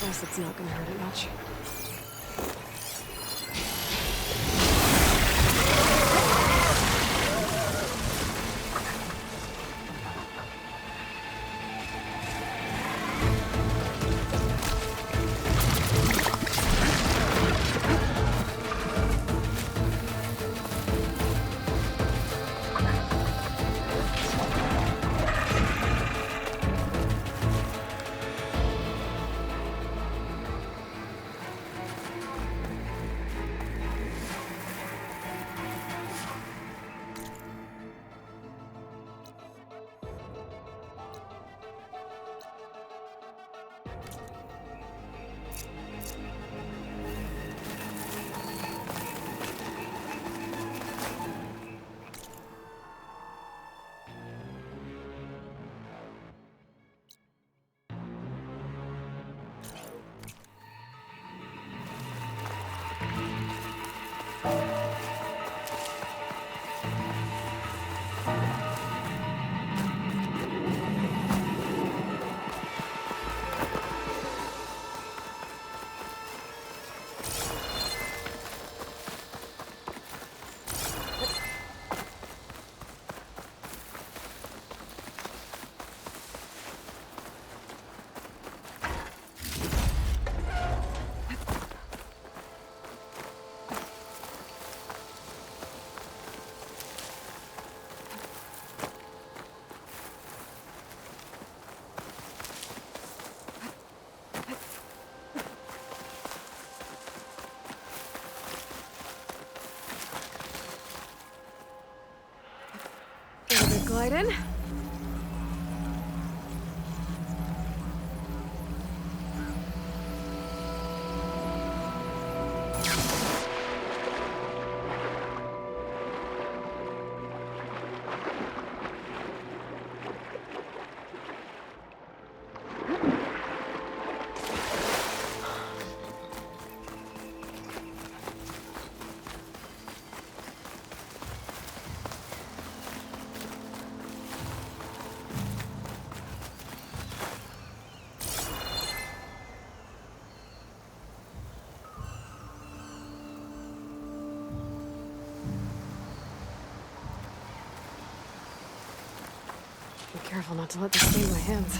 Guess it's not gonna hurt it much. Glide in. Be careful not to let this stain my hands.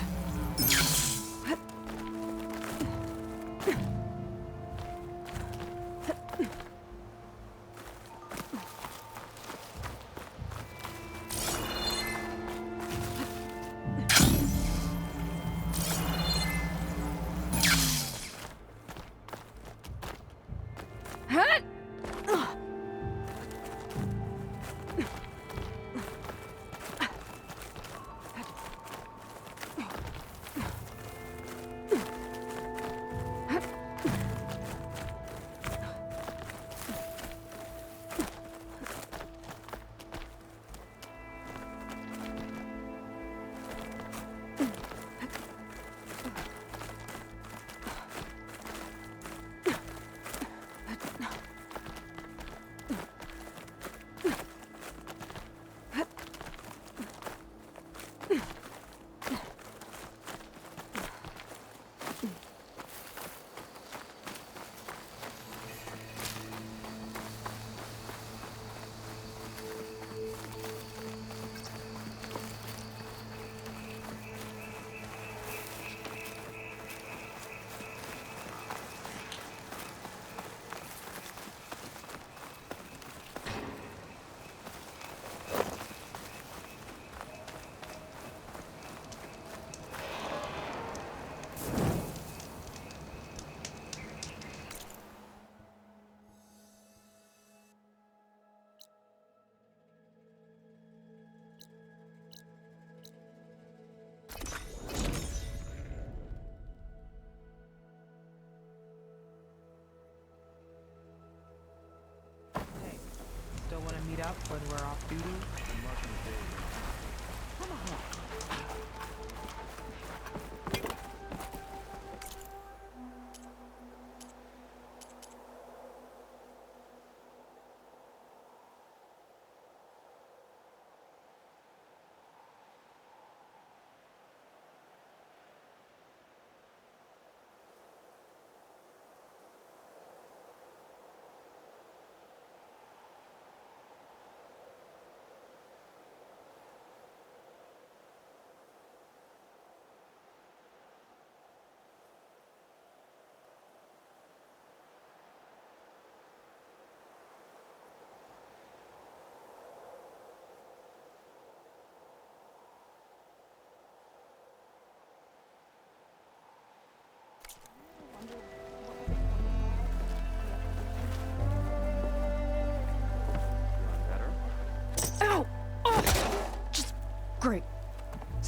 Still want to meet up when we're off duty? Come on.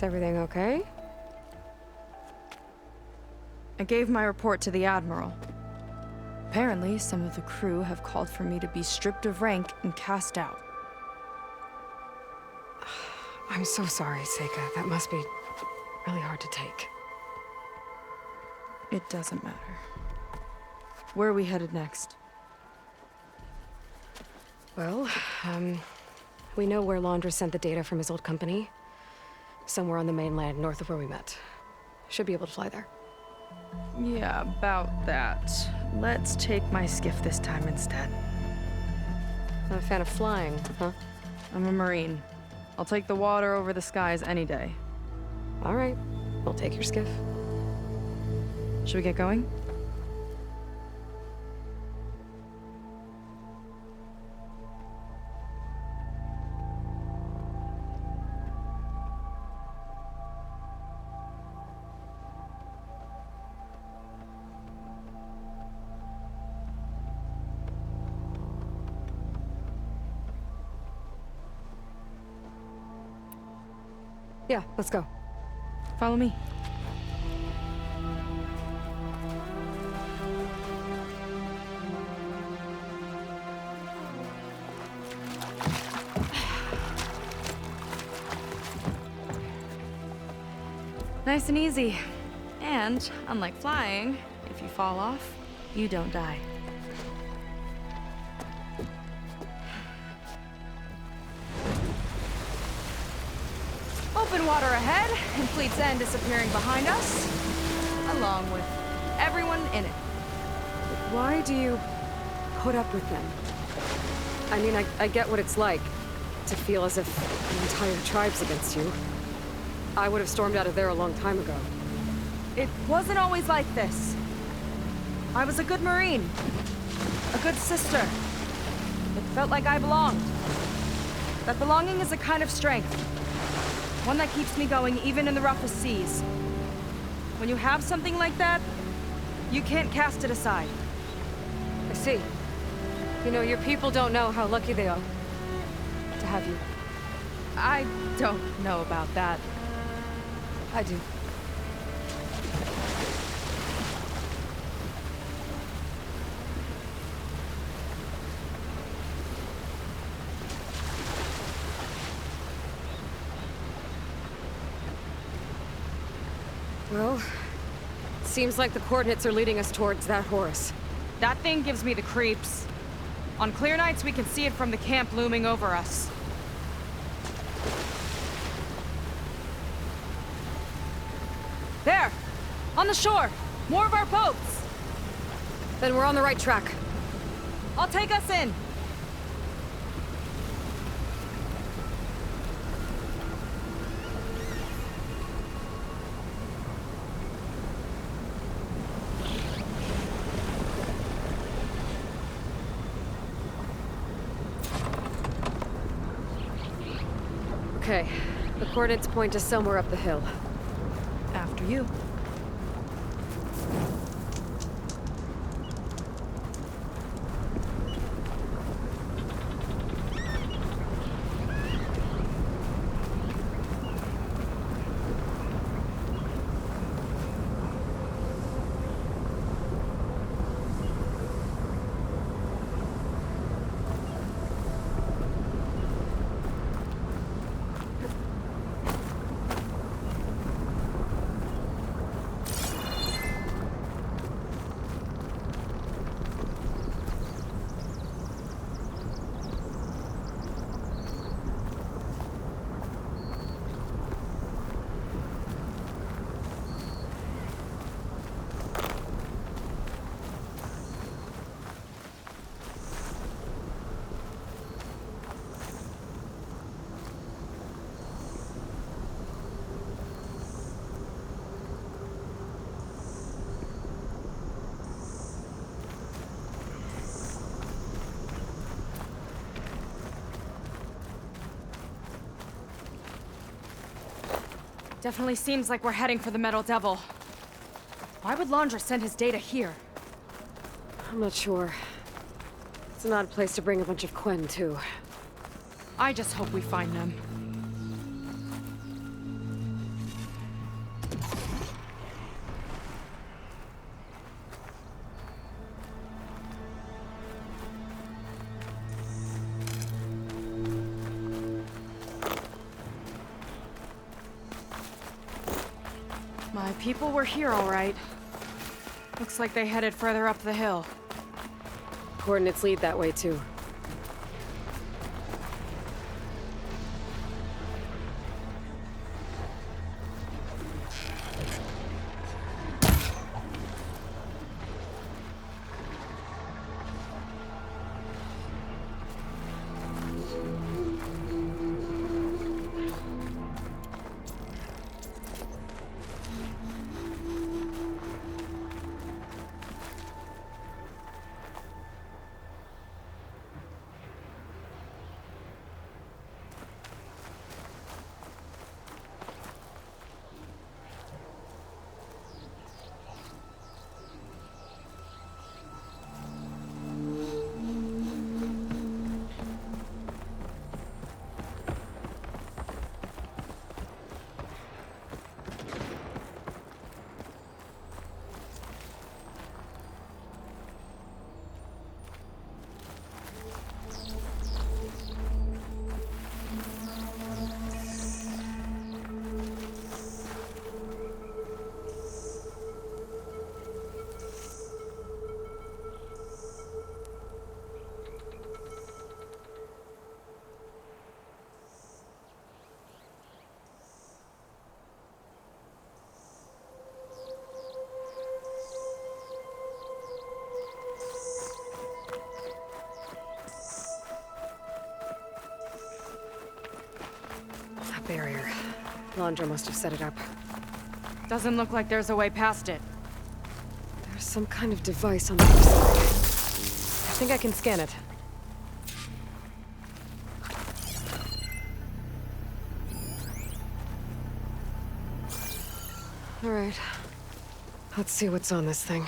Is everything okay? I gave my report to the Admiral. Apparently, some of the crew have called for me to be stripped of rank and cast out. I'm so sorry, Seika. That must be really hard to take. It doesn't matter. Where are we headed next? Well, we know where Laundra sent the data from his old company. Somewhere on the mainland, north of where we met. Should be able to fly there. Yeah, about that. Let's take my skiff this time instead. Not a fan of flying, huh? I'm a Marine. I'll take the water over the skies any day. All right, we'll take your skiff. Should we get going? Yeah, let's go. Follow me. Nice and easy. And, unlike flying, if you fall off, you don't die. Open water ahead, and Fleet's End disappearing behind us, along with everyone in it. Why do you put up with them? I mean, I get what it's like to feel as if an entire tribe's against you. I would have stormed out of there a long time ago. It wasn't always like this. I was a good Marine. A good sister. It felt like I belonged. That belonging is a kind of strength. One that keeps me going even in the roughest seas. When you have something like that, you can't cast it aside. I see. You know, your people don't know how lucky they are to have you. I don't know about that. I do. Well, seems like the coordinates are leading us towards that Horus. That thing gives me the creeps. On clear nights, we can see it from the camp looming over us. There! On the shore! More of our boats! Then we're on the right track. I'll take us in! Okay, the coordinates point to somewhere up the hill. After you. Definitely seems like we're heading for the Metal Devil. Why would Laundra send his data here? I'm not sure. It's an odd place to bring a bunch of Quen, too. I just hope we find them. people were here, all right. Looks like they headed further up the hill. Coordinates lead that way, too. Barrier. Londra must have set it up. Doesn't look like there's a way past it. There's some kind of device on the other side. I think I can scan it. All right. Let's see what's on this thing.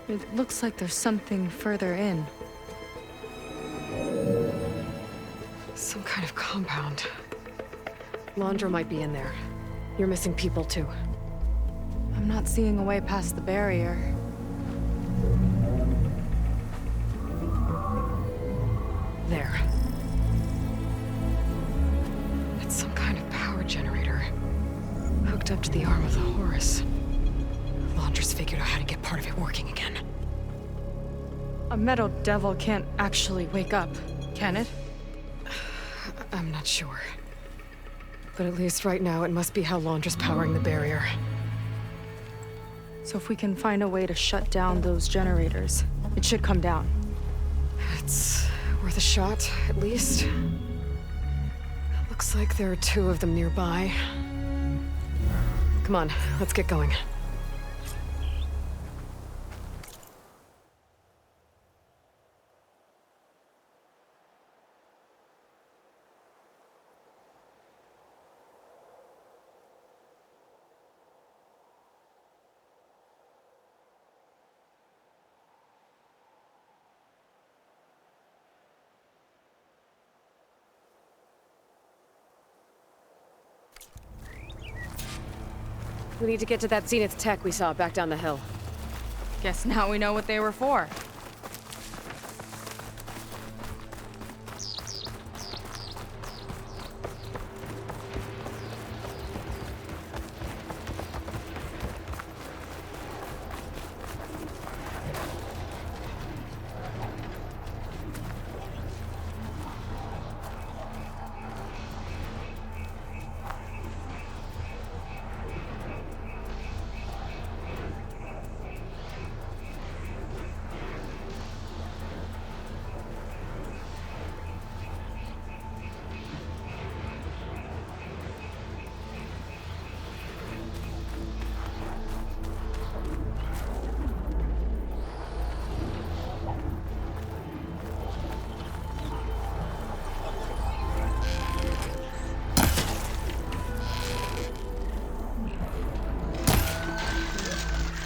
It looks like there's something further in. Some kind of compound. Londra might be in there. You're missing people, too. I'm not seeing a way past the barrier. There. It's some kind of power generator. Hooked up to the arm of the Horus. Londra's figured out how to get part of it working again. A metal devil can't actually wake up, can it? I'm not sure. But at least right now, it must be how Londra's powering the barrier. So if we can find a way to shut down those generators, it should come down. It's worth a shot, at least. Looks like there are 2 of them nearby. Come on, let's get going. We need to get to that Zenith tech we saw back down the hill. Guess now we know what they were for.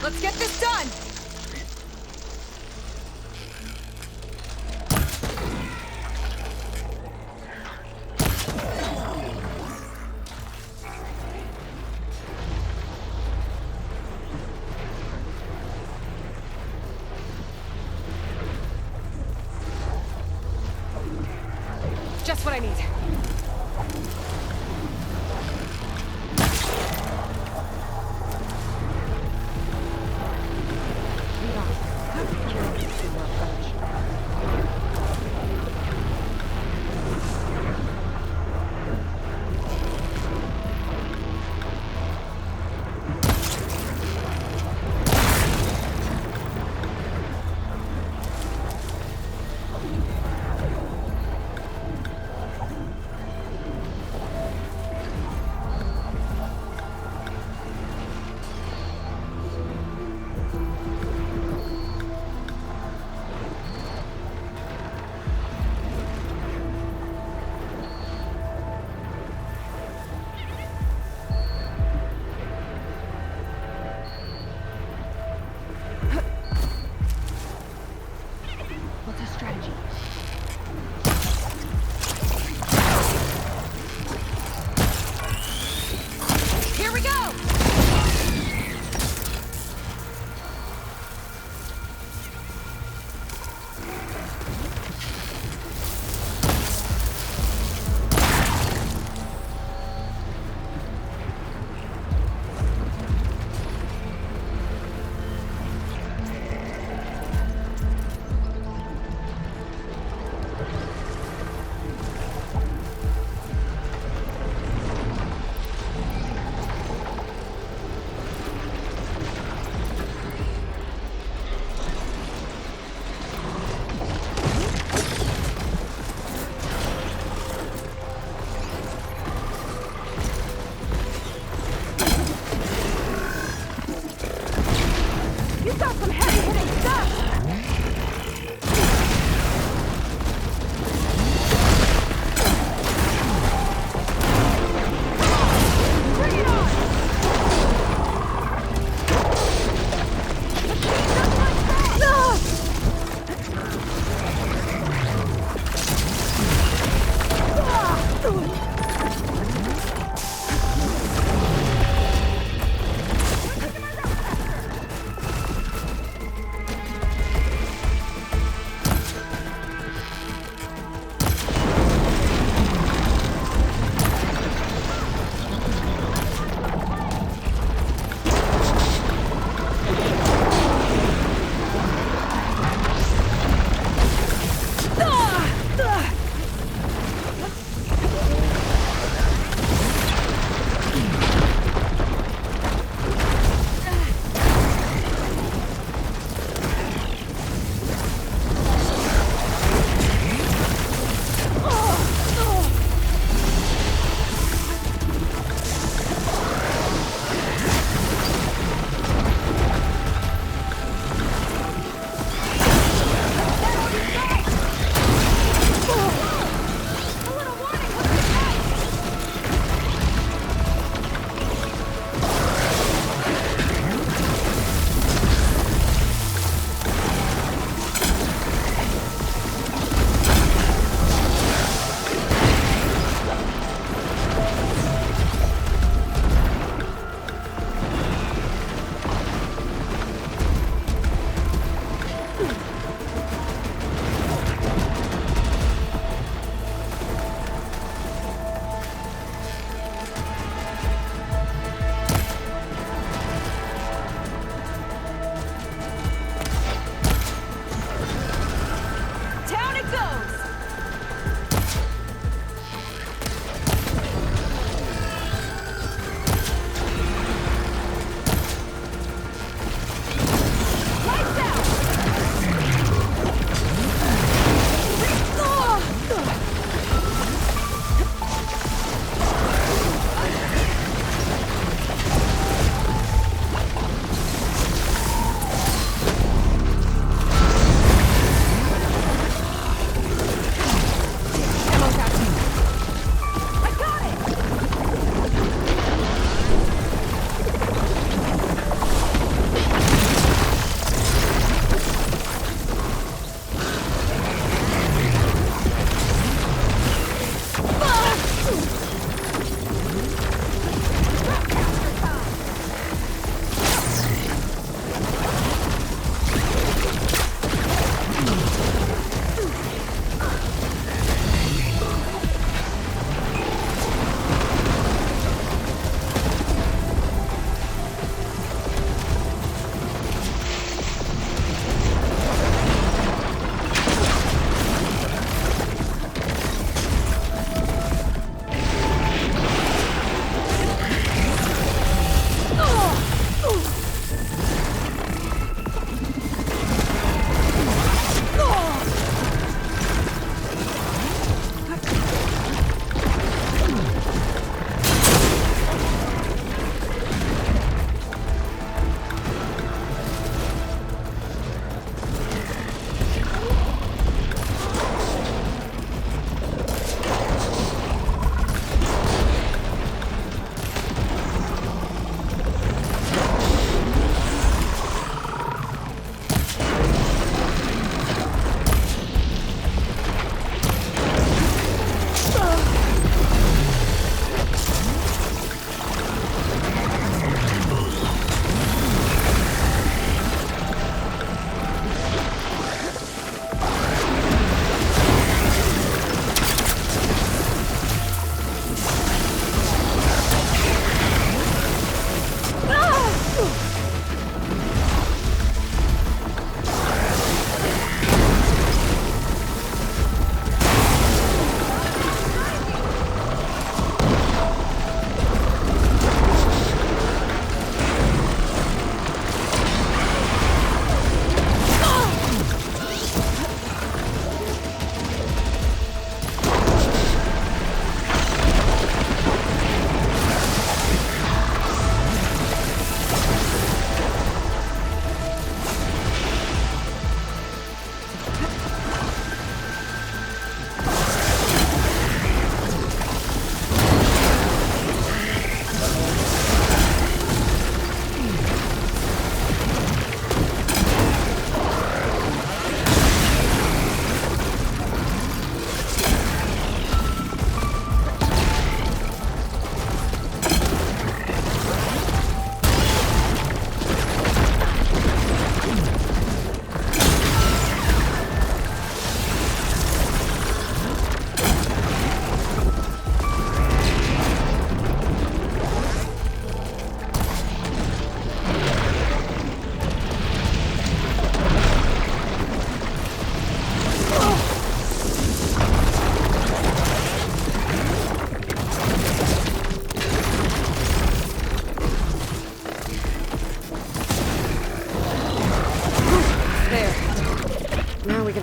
Let's get this done! what I need.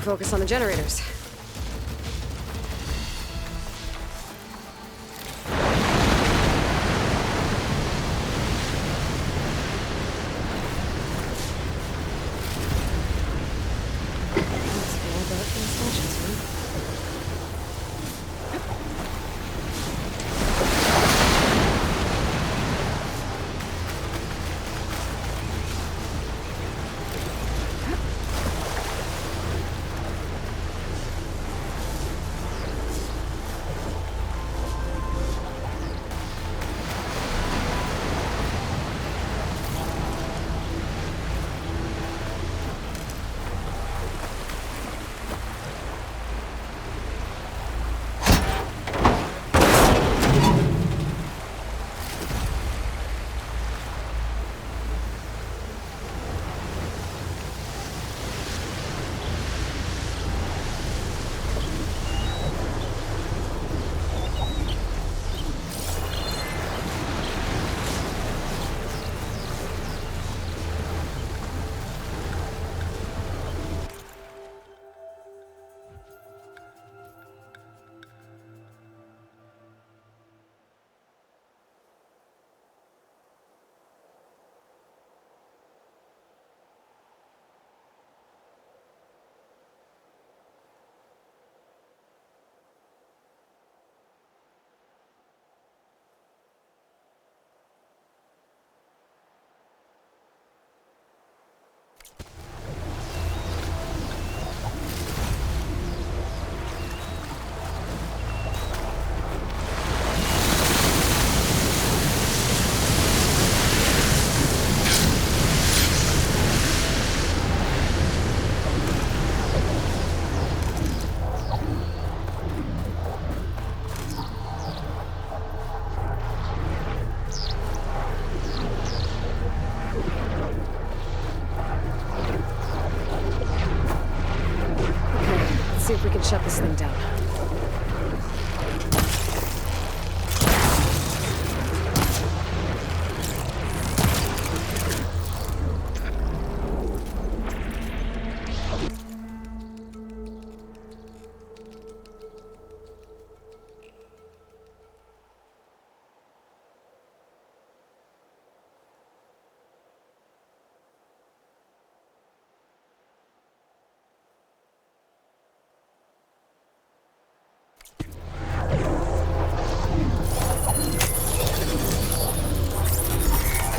focus on the generators. That's all about transmissions, huh? See if we can shut this thing down.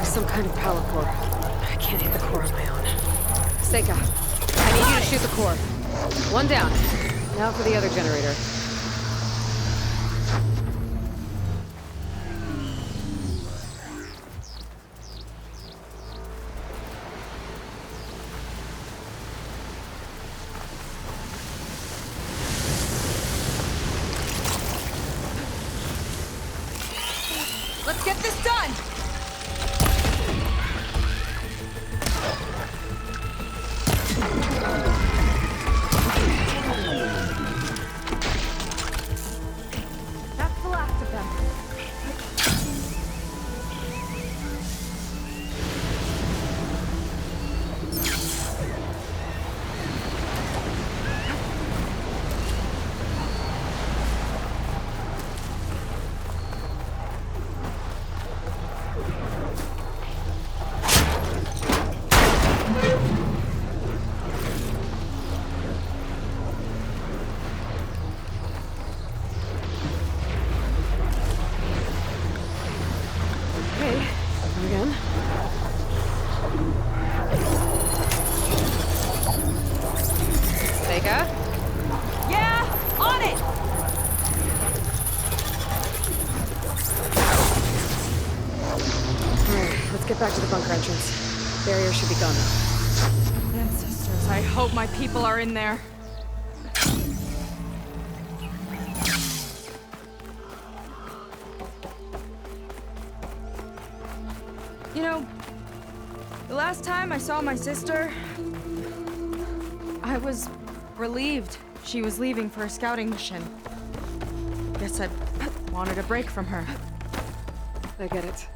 Some kind of power core. I can't hit the core on my own. Seika, I need you to shoot the core. One down. Now for the other generator. Let's get this done! That's the last of them. Get back to the bunker entrance. Barrier should be gone. Ancestors, I hope my people are in there. You know, the last time I saw my sister, I was relieved she was leaving for a scouting mission. Guess I wanted a break from her. I get it.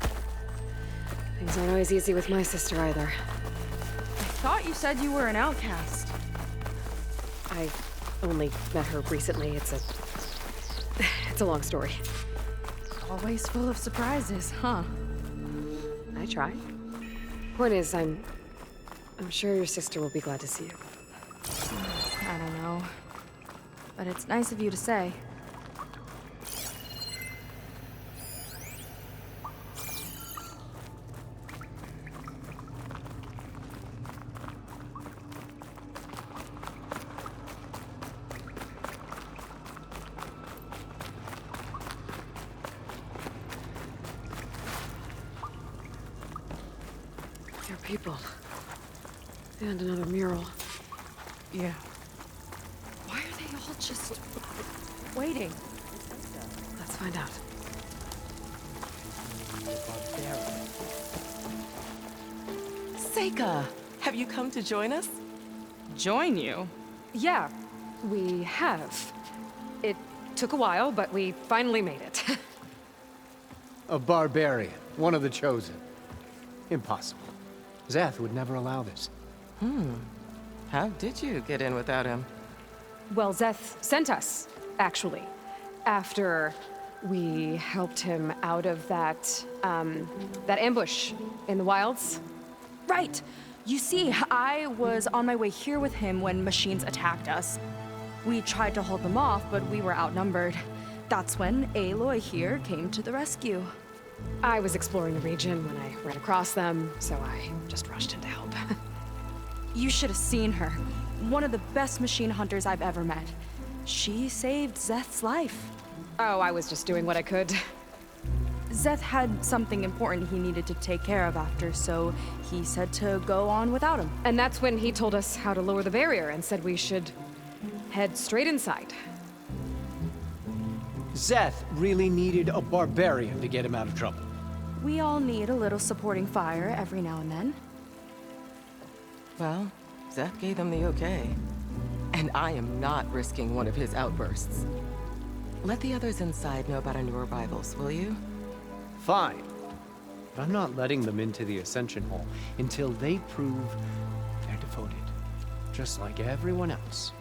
Things aren't always easy with my sister either. I thought you said you were an outcast. I I only met her recently. It's a long story. Always full of surprises, huh? I try. Point is, I'm sure your sister will be glad to see you. I don't know. But it's nice of you to say. There are people. And another mural. Yeah. Why are they all just waiting? Let's find out. Seika, have you come to join us? Join you? Yeah, we have. It took a while, but we finally made it. A barbarian, one of the chosen. Impossible. Zeth would never allow this. How did you get in without him? Well, Zeth sent us, actually. After we helped him out of that ambush in the wilds. Right! You see, I was on my way here with him when machines attacked us. We tried to hold them off, but we were outnumbered. That's when Aloy here came to the rescue. I was exploring the region when I ran across them, so I just rushed in to help. You should have seen her. One of the best machine hunters I've ever met. She saved Zeth's life. Oh, I was just doing what I could. Zeth had something important he needed to take care of after, so he said to go on without him. And that's when he told us how to lower the barrier and said we should head straight inside. Zeth really needed a barbarian to get him out of trouble. We all need a little supporting fire every now and then. Well, Zeth gave them the okay. And I am not risking one of his outbursts. Let the others inside know about our new arrivals, will you? Fine. But I'm not letting them into the Ascension Hall until they prove they're devoted. Just like everyone else.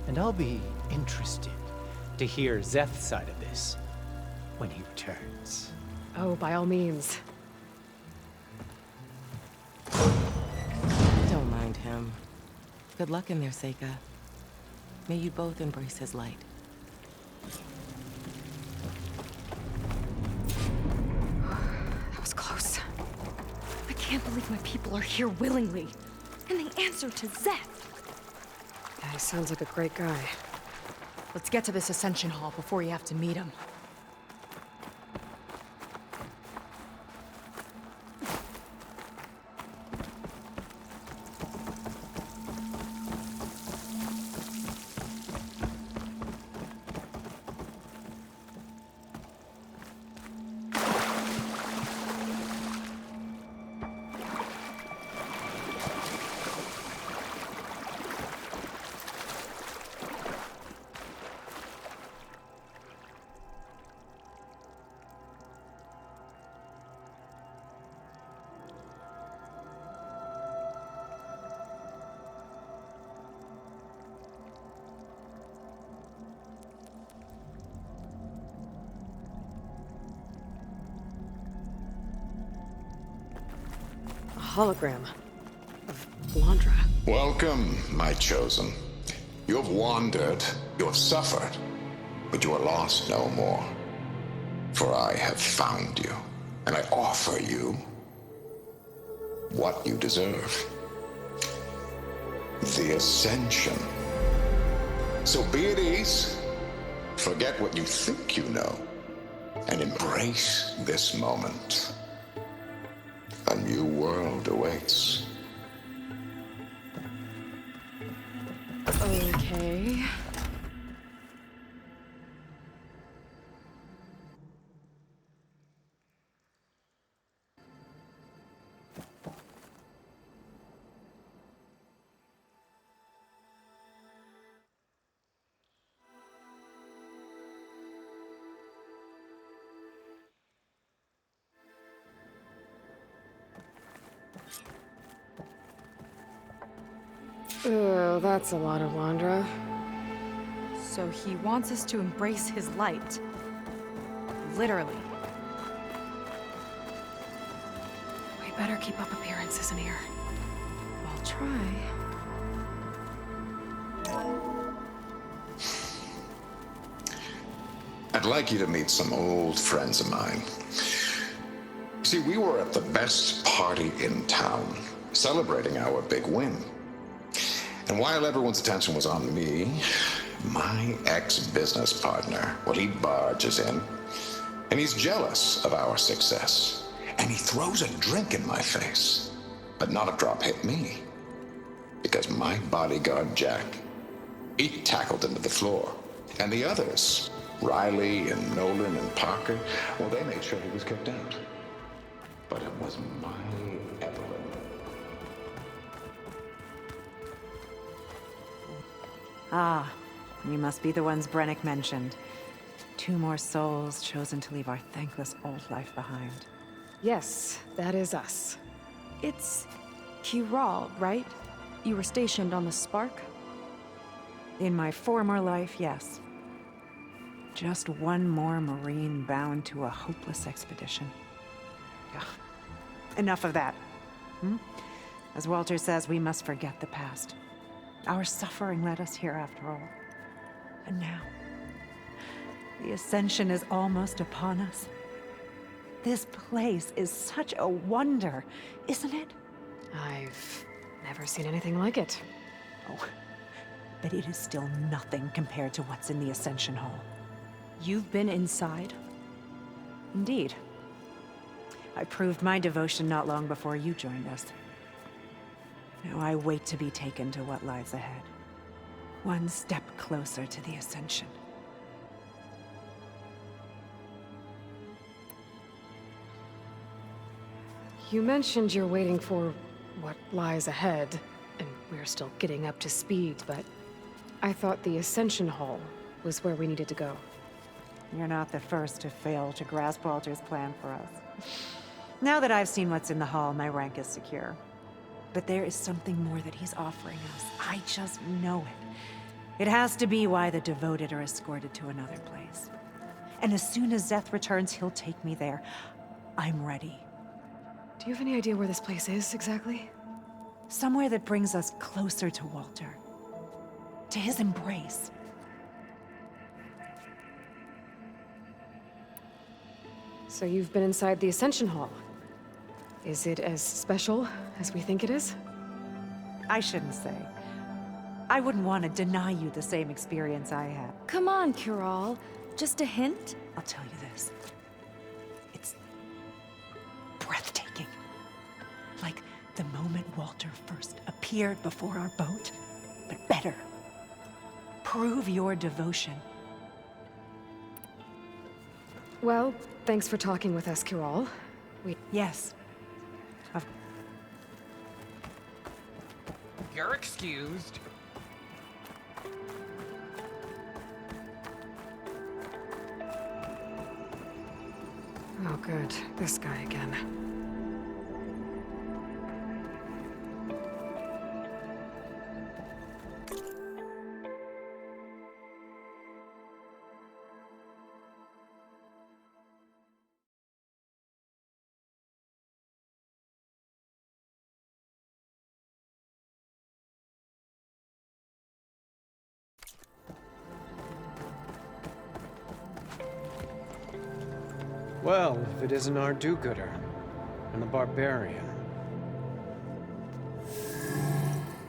And I'll be interested to hear Zeth's side of this when he returns. Oh, by all means. Don't mind him. Good luck in there, Seika. May you both embrace his light. That was close. I can't believe my people are here willingly. And they answered to Zeth. Yeah, he sounds like a great guy. Let's get to this Ascension Hall before you have to meet him. Hologram of Blandra. Welcome, my chosen. You have wandered, you have suffered, but you are lost no more. For I have found you, and I offer you what you deserve. The Ascension. So be at ease, forget what you think you know, and embrace this moment. A new world awaits. Okay. Oh, that's a lot of Wandra. So he wants us to embrace his light. Literally. We better keep up appearances in here. I'll try. I'd like you to meet some old friends of mine. See, we were at the best party in town, celebrating our big win. And while everyone's attention was on me, my ex-business partner, well, he barges in, and he's jealous of our success. And he throws a drink in my face, but not a drop hit me. Because my bodyguard, Jack, he tackled him to the floor. And the others, Riley and Nolan and Parker, well, they made sure he was kicked out. But it was my Evelyn. Ah, you must be the ones Brennick mentioned. 2 more souls chosen to leave our thankless old life behind. Yes, that is us. It's Kiral, right? You were stationed on the Spark? In my former life, yes. Just one more Marine bound to a hopeless expedition. Ugh. Enough of that. As Walter says, we must forget the past. Our suffering led us here after all. And now, the Ascension is almost upon us. This place is such a wonder, isn't it? I've never seen anything like it. Oh, but it is still nothing compared to what's in the Ascension Hall. You've been inside? Indeed. I proved my devotion not long before you joined us. Now I wait to be taken to what lies ahead. One step closer to the Ascension. You mentioned you're waiting for what lies ahead, and we're still getting up to speed, but I thought the Ascension Hall was where we needed to go. You're not the first to fail to grasp Walter's plan for us. Now that I've seen what's in the hall, my rank is secure. But there is something more that he's offering us. I just know it. It has to be why the devoted are escorted to another place. And as soon as Szeth returns, he'll take me there. I'm ready. Do you have any idea where this place is, exactly? Somewhere that brings us closer to Walter. To his embrace. So you've been inside the Ascension Hall. Is it as special as we think it is? I shouldn't say. I wouldn't want to deny you the same experience I had. Come on, Kiral. Just a hint? I'll tell you this. It's breathtaking. Like the moment Walter first appeared before our boat, but better. Prove your devotion. Well, thanks for talking with us, Kiral. Yes. You're excused. Oh, good. This guy again. Well, if it isn't our do-gooder and the barbarian.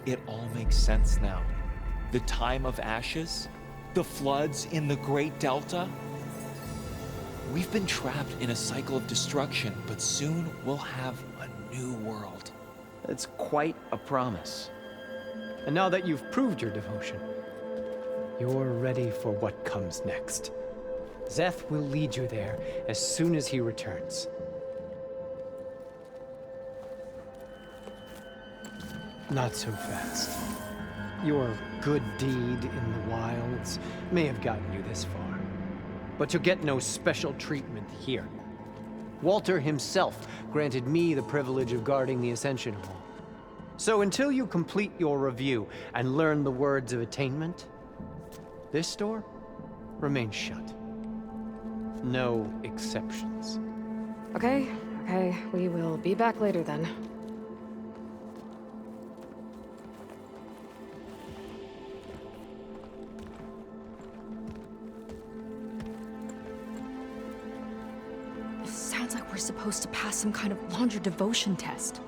It all makes sense now. The time of ashes, the floods in the Great Delta. We've been trapped in a cycle of destruction, but soon we'll have a new world. It's quite a promise. And now that you've proved your devotion, you're ready for what comes next. Szeth will lead you there as soon as he returns. Not so fast. Your good deed in the wilds may have gotten you this far, but you'll get no special treatment here. Walter himself granted me the privilege of guarding the Ascension Hall. So until you complete your review and learn the words of attainment, this door remains shut. No exceptions. Okay, we will be back later then. It sounds like we're supposed to pass some kind of Laundra devotion test.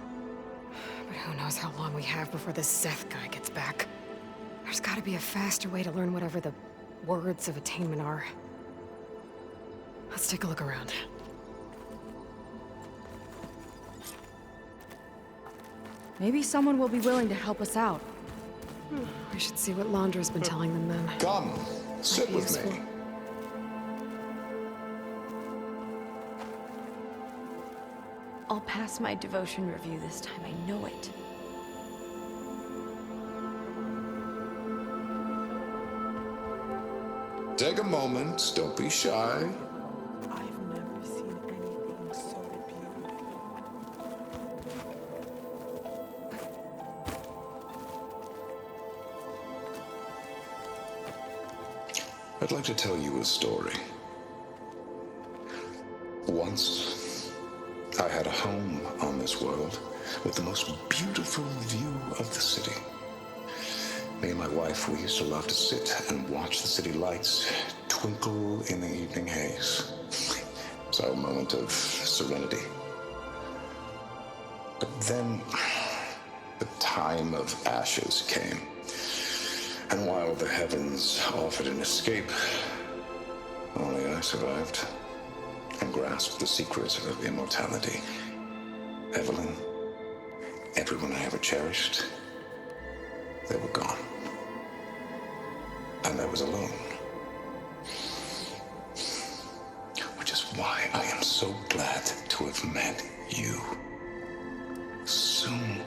But who knows how long we have before this Zeth guy gets back. There's gotta be a faster way to learn whatever the words of attainment are. Let's take a look around. Maybe someone will be willing to help us out. We should see what Laundra's been telling them then. Come, sit be with useful. me. I'll pass my devotion review this time, I know it. Take a moment, don't be shy. I've never seen anything so beautiful. I'd like to tell you a story. Once, I had a home on this world with the most beautiful view of the city. Me and my wife, we used to love to sit and watch the city lights twinkle in the evening haze. It's our moment of serenity. But then, the time of ashes came. And while the heavens offered an escape, only I survived and grasped the secret of immortality. Evelyn, everyone I ever cherished, they were gone. And I was alone. Which is why I am so glad to have met you. Soon,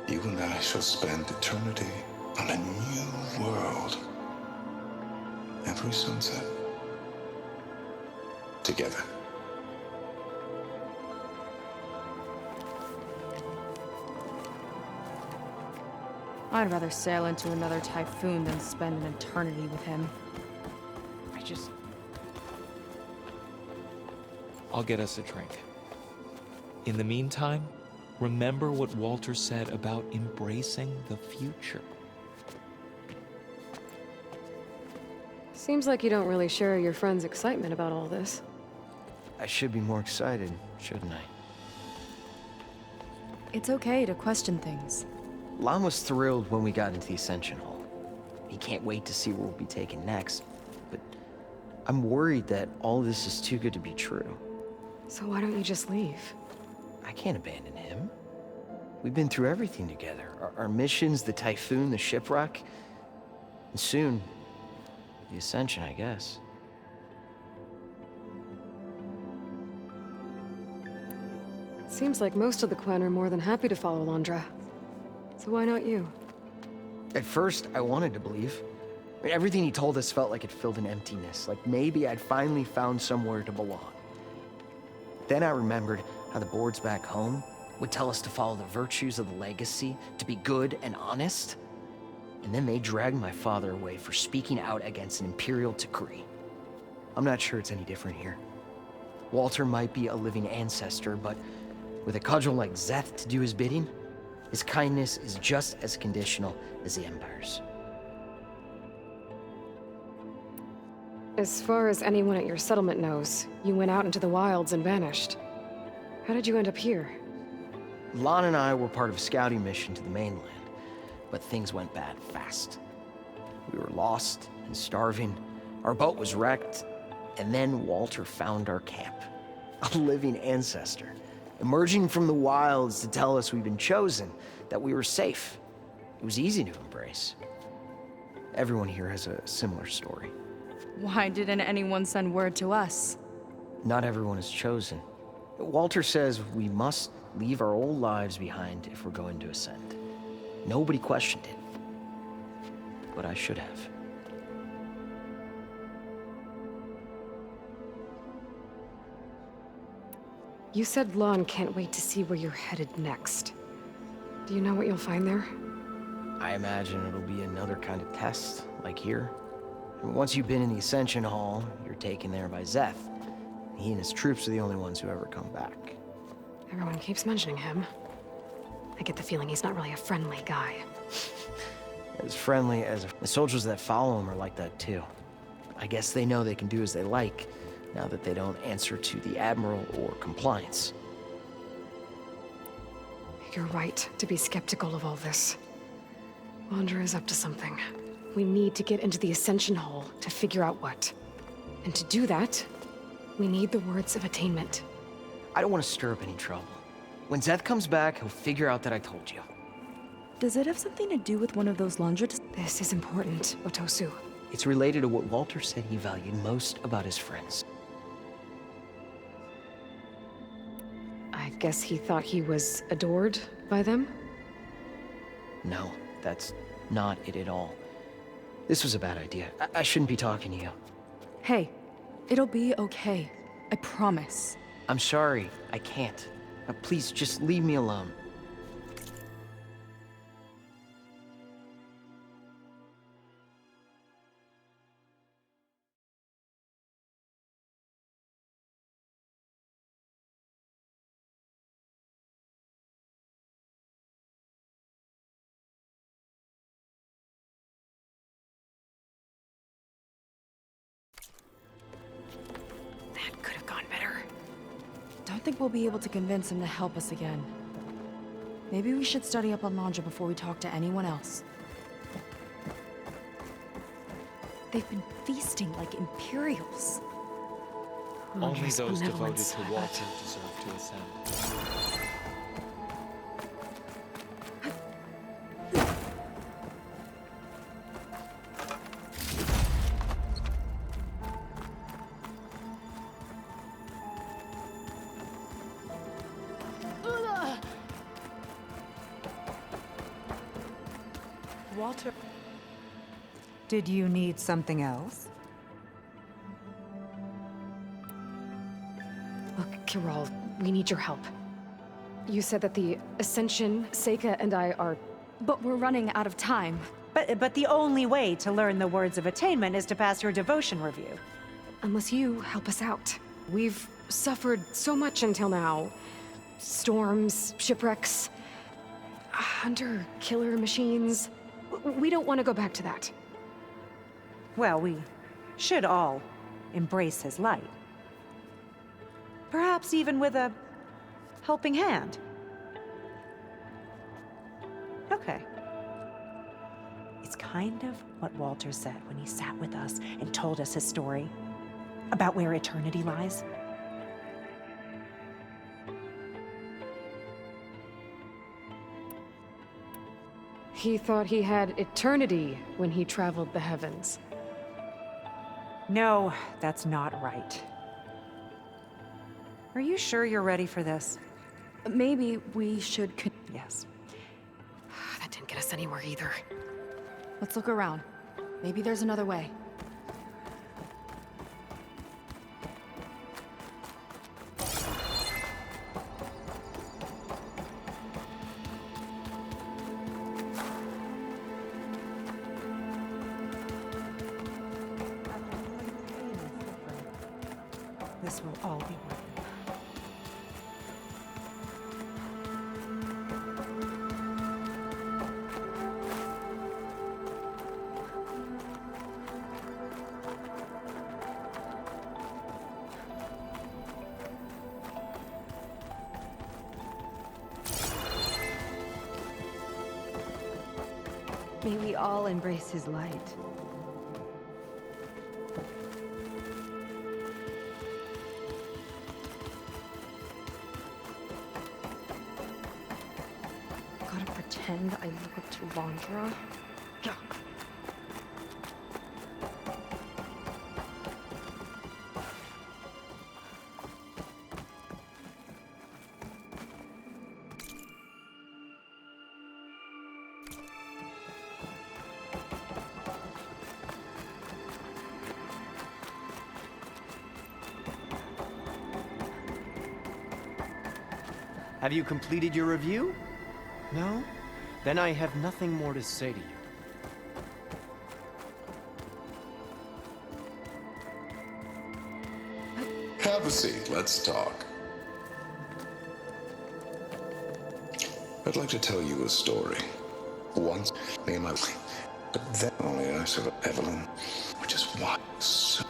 you and I shall spend eternity on a new world. Every sunset. Together. I'd rather sail into another typhoon than spend an eternity with him. I'll get us a drink. In the meantime, remember what Walter said about embracing the future. Seems like you don't really share your friend's excitement about all this. I should be more excited, shouldn't I? It's okay to question things. Lon was thrilled when we got into the Ascension Hall. He can't wait to see where we'll be taken next, but I'm worried that all this is too good to be true. So why don't you just leave? I can't abandon him. We've been through everything together. Our missions, the typhoon, the shipwreck, and soon, the Ascension, I guess. Seems like most of the Quen are more than happy to follow Laundra. So why not you? At first, I wanted to believe. I mean, everything he told us felt like it filled an emptiness, like maybe I'd finally found somewhere to belong. Then I remembered how the boards back home would tell us to follow the virtues of the legacy, to be good and honest. And then they dragged my father away for speaking out against an imperial decree. I'm not sure it's any different here. Walter might be a living ancestor, but with a cudgel like Zeth to do his bidding, his kindness is just as conditional as the Empire's. As far as anyone at your settlement knows, you went out into the wilds and vanished. How did you end up here? Lon and I were part of a scouting mission to the mainland, but things went bad fast. We were lost and starving, our boat was wrecked, and then Walter found our camp. A living ancestor, emerging from the wilds to tell us we'd been chosen, that we were safe. It was easy to embrace. Everyone here has a similar story. Why didn't anyone send word to us? Not everyone is chosen. Walter says we must leave our old lives behind if we're going to ascend. Nobody questioned it. But I should have. You said Lon can't wait to see where you're headed next. Do you know what you'll find there? I imagine it'll be another kind of test, like here. And once you've been in the Ascension Hall, you're taken there by Zeth. He and his troops are the only ones who ever come back. Everyone keeps mentioning him. I get the feeling he's not really a friendly guy. As friendly as the soldiers that follow him are like that too. I guess they know they can do as they like, now that they don't answer to the Admiral or Compliance. You're right to be skeptical of all this. Wander is up to something. We need to get into the Ascension Hall to figure out what. And to do that, we need the words of attainment. I don't want to stir up any trouble. When Zeth comes back, he'll figure out that I told you. Does it have something to do with one of those laundry? This is important, Otosu. It's related to what Walter said he valued most about his friends. I guess he thought he was adored by them? No, that's not it at all. This was a bad idea. I shouldn't be talking to you. Hey, it'll be okay. I promise. I'm sorry, I can't. Now, please, just leave me alone. That could have gone better. Don't think we'll be able to convince him to help us again. Maybe we should study up on Laundra before we talk to anyone else. They've been feasting like Imperials. Only Laundra's those devoted benevolence. to Walter deserve to ascend. Walter. Did you need something else? Look, Kiral, we need your help. You said that the Ascension, Seika, and I are... But we're running out of time. But the only way to learn the words of attainment is to pass your devotion review. Unless you help us out. We've suffered so much until now. Storms, shipwrecks, hunter-killer machines. We don't want to go back to that. Well, we should all embrace his light. Perhaps even with a helping hand. Okay. It's kind of what Walter said when he sat with us and told us his story about where eternity lies. He thought he had eternity when he traveled the heavens. No, that's not right. Are you sure you're ready for this? Maybe we should Yes. That didn't get us anywhere either. Let's look around. Maybe there's another way. This will all be worth it. May we all embrace his light. Gotta pretend I look up to Laundra. Yeah. Have you completed your review? No? then I have nothing more to say to you. Have a seat. Let's talk. I'd like to tell you a story. Once, me and my... But then only I saw Evelyn, which is why... So...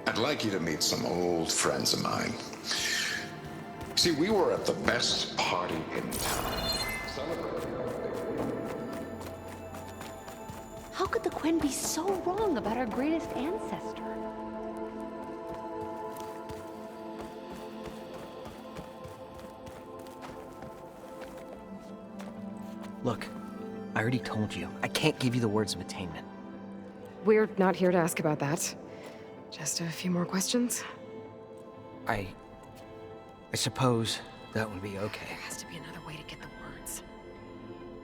I'd like you to meet some old friends of mine. See, we were at the best party in town. How could the Quen be so wrong about our greatest ancestor? Look, I already told you. I can't give you the words of attainment. We're not here to ask about that. Just a few more questions. I suppose that would be okay. There has to be another way to get the words.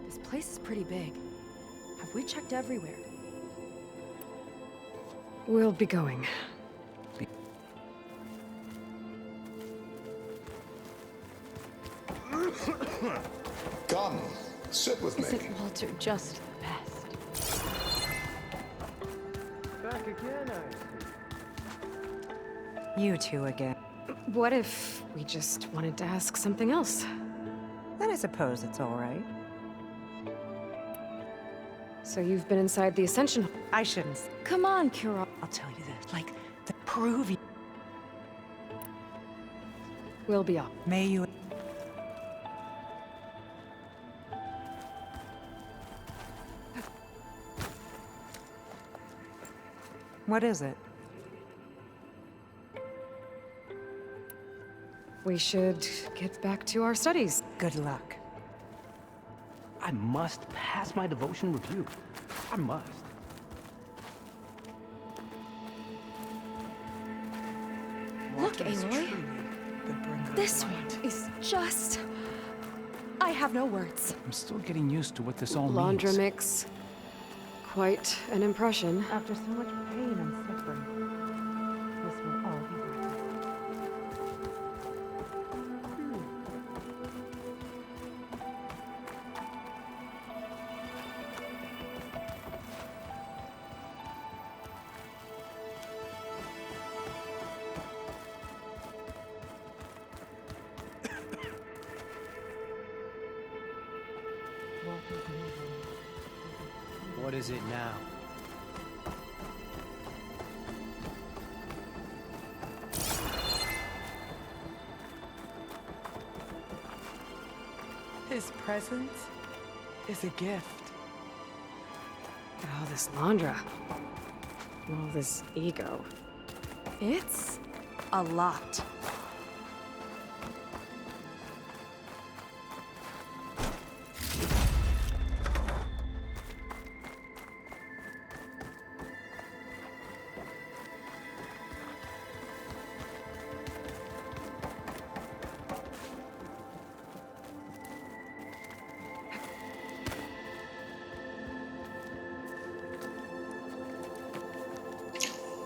This place is pretty big. Have we checked everywhere? We'll be going. Come, sit with me. Isn't Walter just the best? Back again, You two again. What if we just wanted to ask something else? Then I suppose it's all right. So you've been inside the Ascension. I shouldn't. Come on, Kira. I'll tell you this. Like, the Peruvian. We'll be off. May you. What is it? We should get back to our studies. Good luck. I must pass my devotion review. I must. Look, Aloy. This one is just... I have no words. I'm still getting used to what this all Laundra means. mix. Quite an impression. After so much pain and suffering, this will all be worth it. What is it now? His presence is a gift. Look at all this Laundra. And all this ego. It's a lot.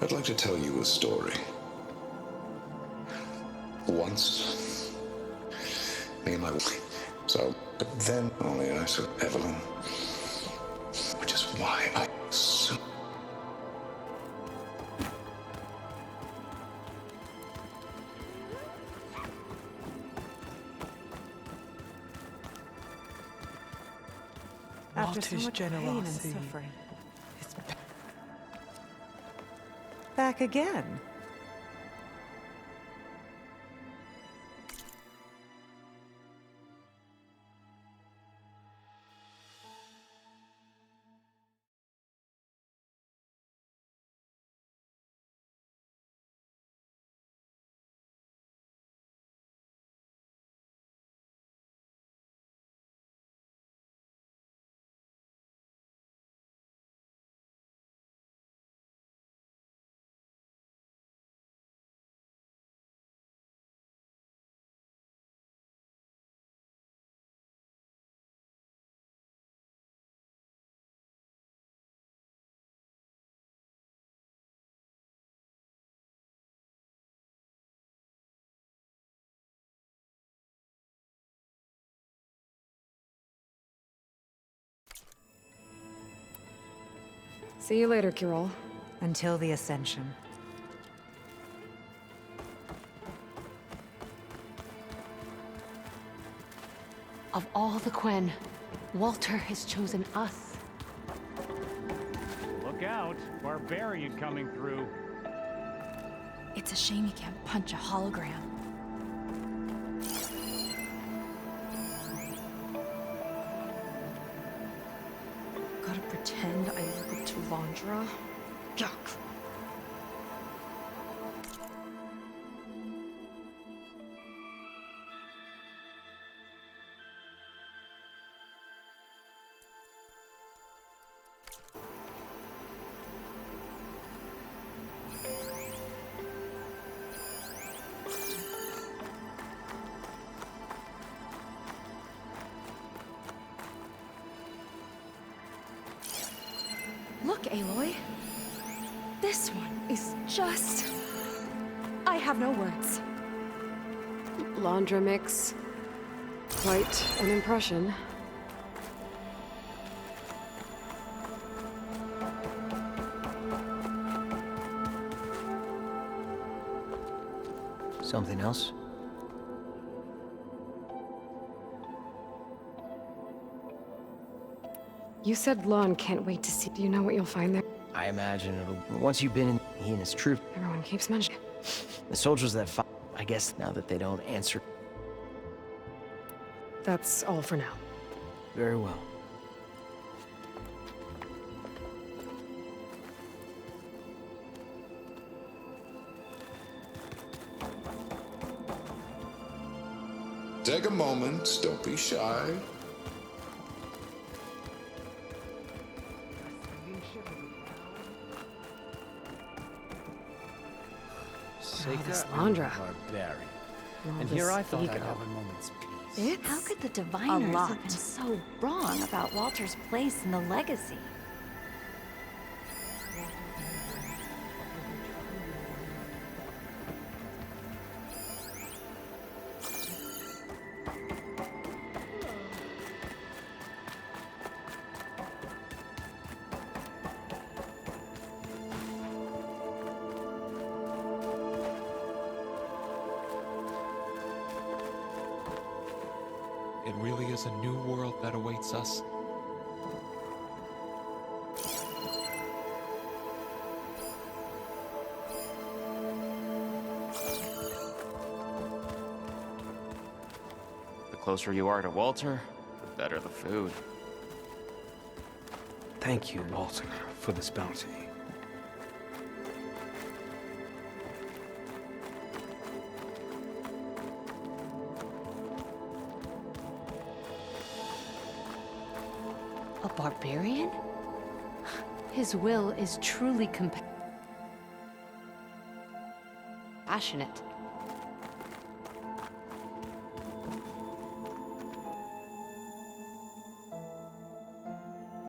I'd like to tell you a story. Once, me and my... So, but then only I saw Evelyn, which is why I... So... After so Walter's much pain and generosity. suffering. Back again. See you later, Kirol. Until the Ascension. Of all the Quen, Walter has chosen us. Look out! Barbarian coming through. It's a shame you can't punch a hologram. Gotta pretend I look up to Londra? Yuck. Look, Aloy. This one is just... I have no words. Londra makes quite an impression. Something else? You said Lon can't wait to see. Do you know what you'll find there? I imagine it'll... Once you've been in, he and his troop, Everyone keeps mentioning. the soldiers that fought, I guess now that they don't answer... That's all for now. Very well. Take a moment, don't be shy. This Londra. Barbarian. All And here this I thought I'd ego. have a moment's peace. How could the Diviners lot. have been so wrong about Walter's place in the legacy? It really is a new world that awaits us. The closer you are to Walter, the better the food. Thank you, Walter, for this bounty. A barbarian? His will is truly compassionate.